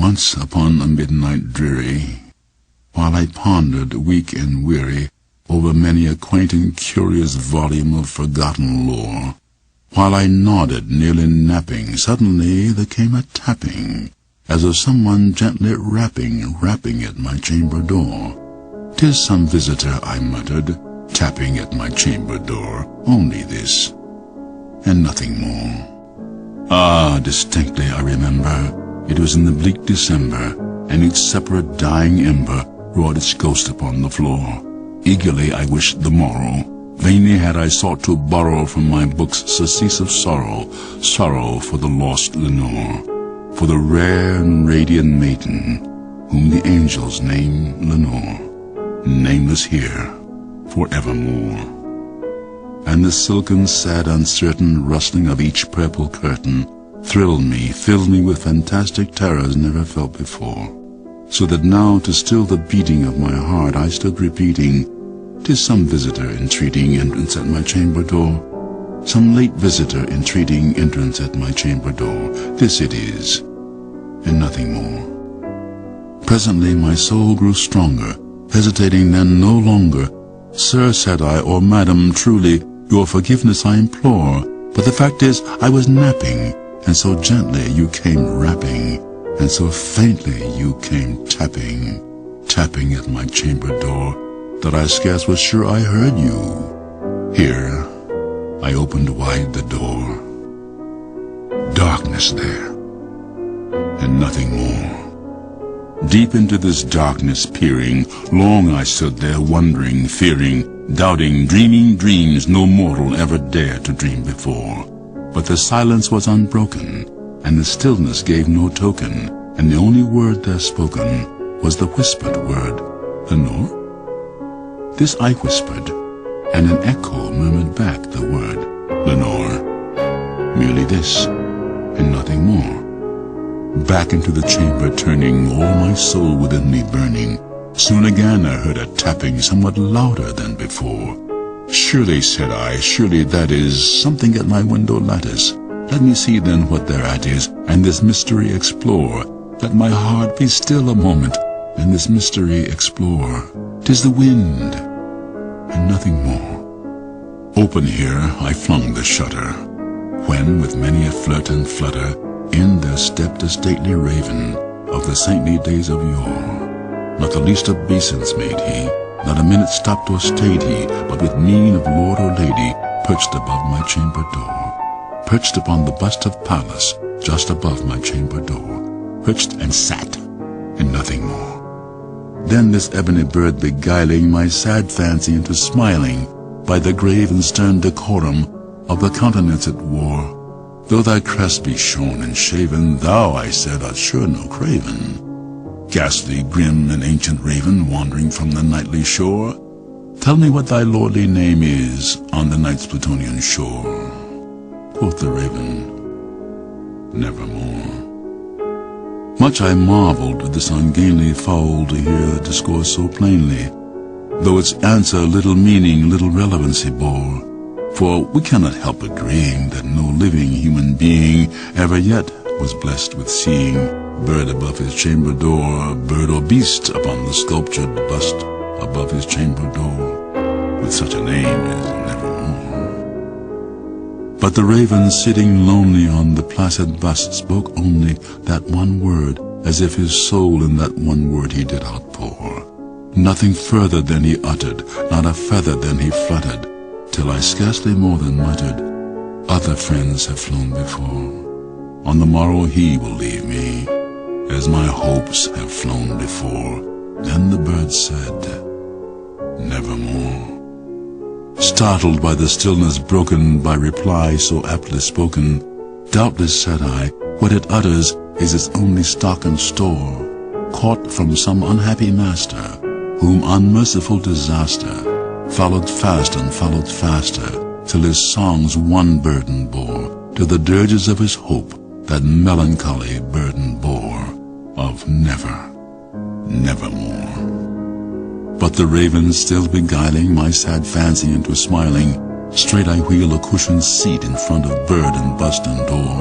Once upon a midnight dreary, while I pondered, weak and weary, over many a quaint and curious volume of forgotten lore, while I nodded, nearly napping, suddenly there came a tapping, as of someone gently rapping at my chamber door. "'Tis some visitor," I muttered, tapping at my chamber door, "only this, and nothing more." Ah, distinctly I remember, it was in the bleak December, and each separate dying ember wrought its ghost upon the floor. Eagerly I wished the morrow, vainly had I sought to borrow from my books surcease of sorrow, sorrow for the lost Lenore, for the rare and radiant maiden, whom the angels name Lenore, nameless here forevermore. And the silken, sad, uncertain rustling of each purple curtain thrilled me, filled me with fantastic terrors never felt before, so that now, to still the beating of my heart, I stood repeating, "'Tis some visitor entreating entrance at my chamber door, some late visitor entreating entrance at my chamber door. This it is, and nothing more." Presently my soul grew stronger, hesitating then no longer. "Sir," said I, "or madam, truly, your forgiveness I implore, but the fact is I was napping, and so gently you came rapping, and so faintly you came tapping, tapping at my chamber door, that I scarce was sure I heard you." Here I opened wide the door. Darkness there, and nothing more. Deep into this darkness peering, long I stood there wondering, fearing, doubting, dreaming dreams no mortal ever dared to dream before. But the silence was unbroken, and the stillness gave no token, and the only word there spoken was the whispered word, "Lenore?" This I whispered, and an echo murmured back the word, "Lenore." Merely this, and nothing more. Back into the chamber turning, all my soul within me burning, soon again I heard a tapping somewhat louder than before. "Surely," said I, "surely that is something at my window lattice. Let me see then what thereat is, and this mystery explore. Let my heart be still a moment, and this mystery explore. 'Tis the wind, and nothing more." Open here I flung the shutter, when with many a flirt and flutter in there stepped a stately raven of the saintly days of yore. Not the least obeisance made he, not a minute stopped or stayed he, but with mien of lord or lady perched above my chamber door, perched upon the bust of Pallas just above my chamber door, perched and sat, and nothing more. Then this ebony bird beguiling my sad fancy into smiling by the grave and stern decorum of the countenance it wore. "Though thy crest be shorn and shaven, thou," I said, "art sure no craven, ghastly, grim, and ancient raven, wandering from the nightly shore. Tell me what thy lordly name is on the night's Plutonian shore." Quoth the raven, "Nevermore." Much I marveled at this ungainly fowl to hear discourse so plainly, though its answer little meaning, little relevancy bore. For we cannot help agreeing that no living human being ever yet was blessed with seeing bird above his chamber door, bird or beast upon the sculptured bust above his chamber door, with such a name as Nevermore. But the raven sitting lonely on the placid bust spoke only that one word, as if his soul in that one word he did outpour. Nothing further than he uttered, not a feather than he fluttered, till I scarcely more than muttered, "Other friends have flown before. On the morrow he will leave me, as my hopes have flown before." Then the bird said, "Nevermore." Startled by the stillness broken by reply so aptly spoken, "Doubtless," said I, "what it utters is its only stock and store, caught from some unhappy master, whom unmerciful disaster followed fast and followed faster, till his songs one burden bore, to the dirges of his hope that melancholy burden bore, of never, nevermore." But the raven still beguiling my sad fancy into smiling, straight I wheel a cushioned seat in front of bird and bust and door.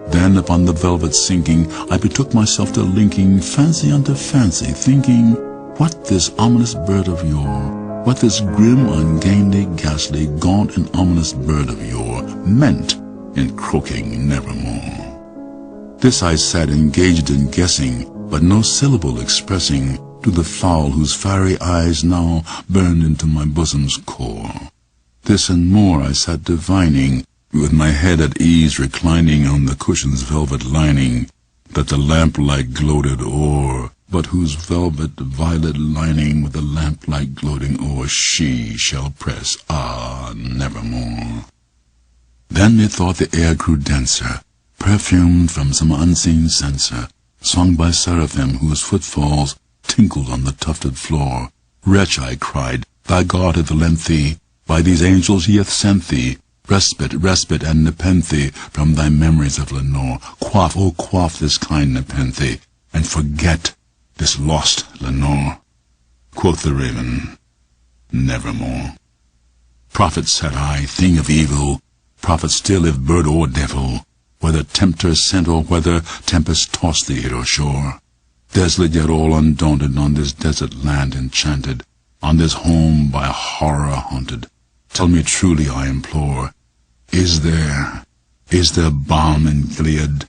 Then upon the velvet sinking, I betook myself to linking fancy unto fancy, thinking what this ominous bird of yore, what this grim, ungainly, ghastly, gaunt, and ominous bird of yore meant in croaking nevermore. This I sat engaged in guessing, but no syllable expressing to the fowl whose fiery eyes now burned into my bosom's core. This and more I sat divining, with my head at ease reclining on the cushion's velvet lining, that the lamplight gloated o'er, but whose velvet violet lining with the lamplight gloating o'er she shall press, nevermore. Then methought the air grew denser, perfumed from some unseen censer, sung by seraphim whose footfalls tinkled on the tufted floor. Wretch, I cried, thy God hath lent thee, by these angels he hath sent thee, respite, and nepenthe from thy memories of Lenore. Quaff, oh quaff this kind nepenthe, and forget this lost Lenore. Quoth the raven, nevermore. Prophet, said I, thing of evil, prophet still if bird or devil, whether tempter sent or whether tempest tossed thee here or shore. Desolate yet all undaunted on this desert land enchanted, on this home by horror haunted, tell me truly, I implore, is there balm in Gilead,